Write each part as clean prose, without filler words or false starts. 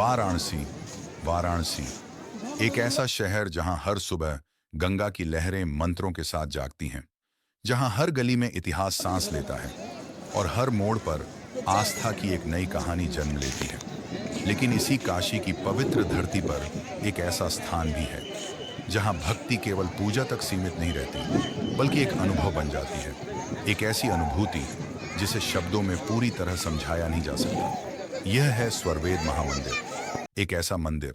वाराणसी। वाराणसी एक ऐसा शहर जहां हर सुबह गंगा की लहरें मंत्रों के साथ जागती हैं, जहां हर गली में इतिहास सांस लेता है और हर मोड़ पर आस्था की एक नई कहानी जन्म लेती है। लेकिन इसी काशी की पवित्र धरती पर एक ऐसा स्थान भी है जहां भक्ति केवल पूजा तक सीमित नहीं रहती, बल्कि एक अनुभव बन जाती है। एक ऐसी अनुभूति जिसे शब्दों में पूरी तरह समझाया नहीं जा सकता। यह है स्वरवेद महामंदिर। एक ऐसा मंदिर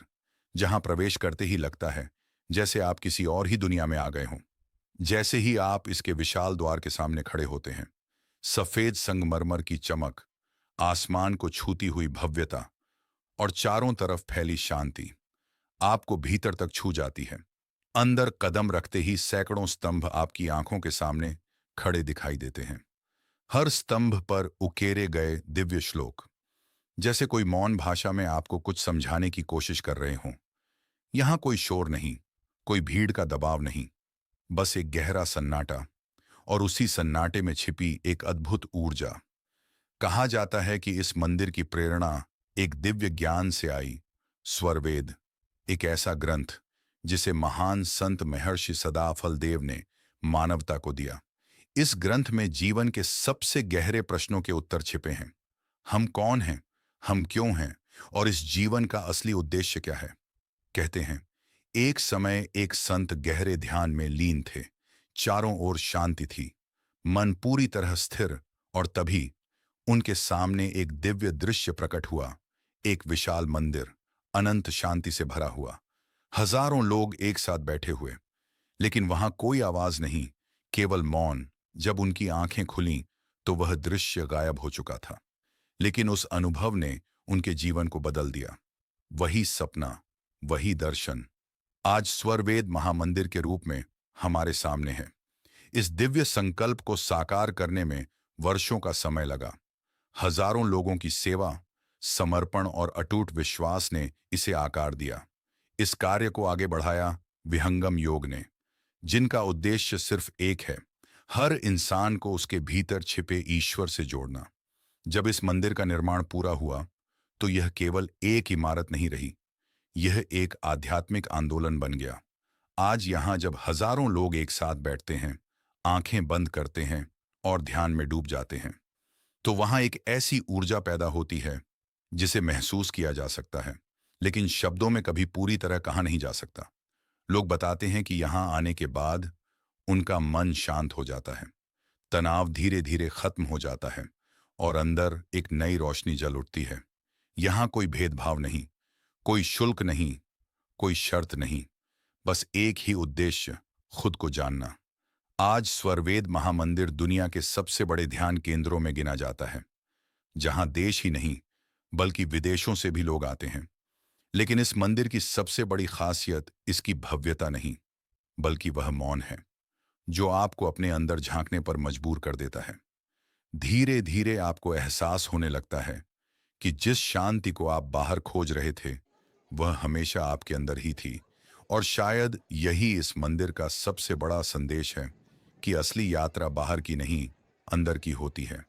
जहां प्रवेश करते ही लगता है जैसे आप किसी और ही दुनिया में आ गए हों। जैसे ही आप इसके विशाल द्वार के सामने खड़े होते हैं, सफेद संगमरमर की चमक, आसमान को छूती हुई भव्यता और चारों तरफ फैली शांति आपको भीतर तक छू जाती है। अंदर कदम रखते ही सैकड़ों स्तंभ आपकी आंखों के सामने खड़े दिखाई देते हैं। हर स्तंभ पर उकेरे गए दिव्य श्लोक, जैसे कोई मौन भाषा में आपको कुछ समझाने की कोशिश कर रहे हों। यहां कोई शोर नहीं, कोई भीड़ का दबाव नहीं, बस एक गहरा सन्नाटा, और उसी सन्नाटे में छिपी एक अद्भुत ऊर्जा। कहा जाता है कि इस मंदिर की प्रेरणा एक दिव्य ज्ञान से आई। स्वरवेद एक ऐसा ग्रंथ जिसे महान संत महर्षि सदाफल देव ने मानवता को दिया। इस ग्रंथ में जीवन के सबसे गहरे प्रश्नों के उत्तर छिपे हैं। हम कौन हैं, हम क्यों हैं, और इस जीवन का असली उद्देश्य क्या है। कहते हैं, एक समय एक संत गहरे ध्यान में लीन थे। चारों ओर शांति थी, मन पूरी तरह स्थिर, और तभी उनके सामने एक दिव्य दृश्य प्रकट हुआ। एक विशाल मंदिर, अनंत शांति से भरा हुआ। हजारों लोग एक साथ बैठे हुए, लेकिन वहां कोई आवाज नहीं, केवल मौन। जब उनकी आंखें खुलीं तो वह दृश्य गायब हो चुका था, लेकिन उस अनुभव ने उनके जीवन को बदल दिया। वही सपना, वही दर्शन आज स्वरवेद महामंदिर के रूप में हमारे सामने है। इस दिव्य संकल्प को साकार करने में वर्षों का समय लगा। हजारों लोगों की सेवा, समर्पण और अटूट विश्वास ने इसे आकार दिया। इस कार्य को आगे बढ़ाया विहंगम योग ने, जिनका उद्देश्य सिर्फ एक है, हर इंसान को उसके भीतर छिपे ईश्वर से जोड़ना। जब इस मंदिर का निर्माण पूरा हुआ तो यह केवल एक इमारत नहीं रही, यह एक आध्यात्मिक आंदोलन बन गया। आज यहां जब हजारों लोग एक साथ बैठते हैं, आंखें बंद करते हैं और ध्यान में डूब जाते हैं, तो वहां एक ऐसी ऊर्जा पैदा होती है जिसे महसूस किया जा सकता है, लेकिन शब्दों में कभी पूरी तरह कहा नहीं जा सकता। लोग बताते हैं कि यहां आने के बाद उनका मन शांत हो जाता है, तनाव धीरे धीरे खत्म हो जाता है और अंदर एक नई रोशनी जल उठती है। यहां कोई भेदभाव नहीं, कोई शुल्क नहीं, कोई शर्त नहीं, बस एक ही उद्देश्य, खुद को जानना। आज स्वरवेद महामंदिर दुनिया के सबसे बड़े ध्यान केंद्रों में गिना जाता है, जहां देश ही नहीं बल्कि विदेशों से भी लोग आते हैं। लेकिन इस मंदिर की सबसे बड़ी खासियत इसकी भव्यता नहीं, बल्कि वह मौन है जो आपको अपने अंदर झांकने पर मजबूर कर देता है। धीरे धीरे आपको एहसास होने लगता है कि जिस शांति को आप बाहर खोज रहे थे, वह हमेशा आपके अंदर ही थी। और शायद यही इस मंदिर का सबसे बड़ा संदेश है कि असली यात्रा बाहर की नहीं, अंदर की होती है।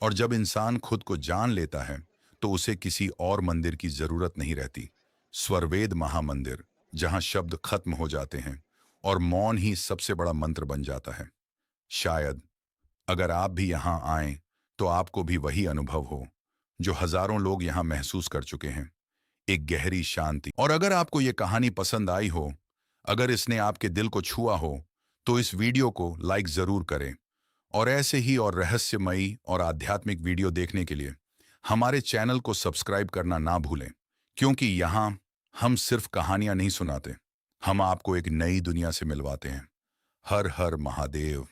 और जब इंसान खुद को जान लेता है तो उसे किसी और मंदिर की जरूरत नहीं रहती। स्वरवेद महामंदिर, जहां शब्द खत्म हो जाते हैं और मौन ही सबसे बड़ा मंत्र बन जाता है। शायद अगर आप भी यहां आएं तो आपको भी वही अनुभव हो जो हजारों लोग यहां महसूस कर चुके हैं, एक गहरी शांति। और अगर आपको ये कहानी पसंद आई हो, अगर इसने आपके दिल को छुआ हो, तो इस वीडियो को लाइक जरूर करें। और ऐसे ही और रहस्यमयी और आध्यात्मिक वीडियो देखने के लिए हमारे चैनल को सब्सक्राइब करना ना भूलें, क्योंकि यहां हम सिर्फ कहानियां नहीं सुनाते, हम आपको एक नई दुनिया से मिलवाते हैं। हर हर महादेव।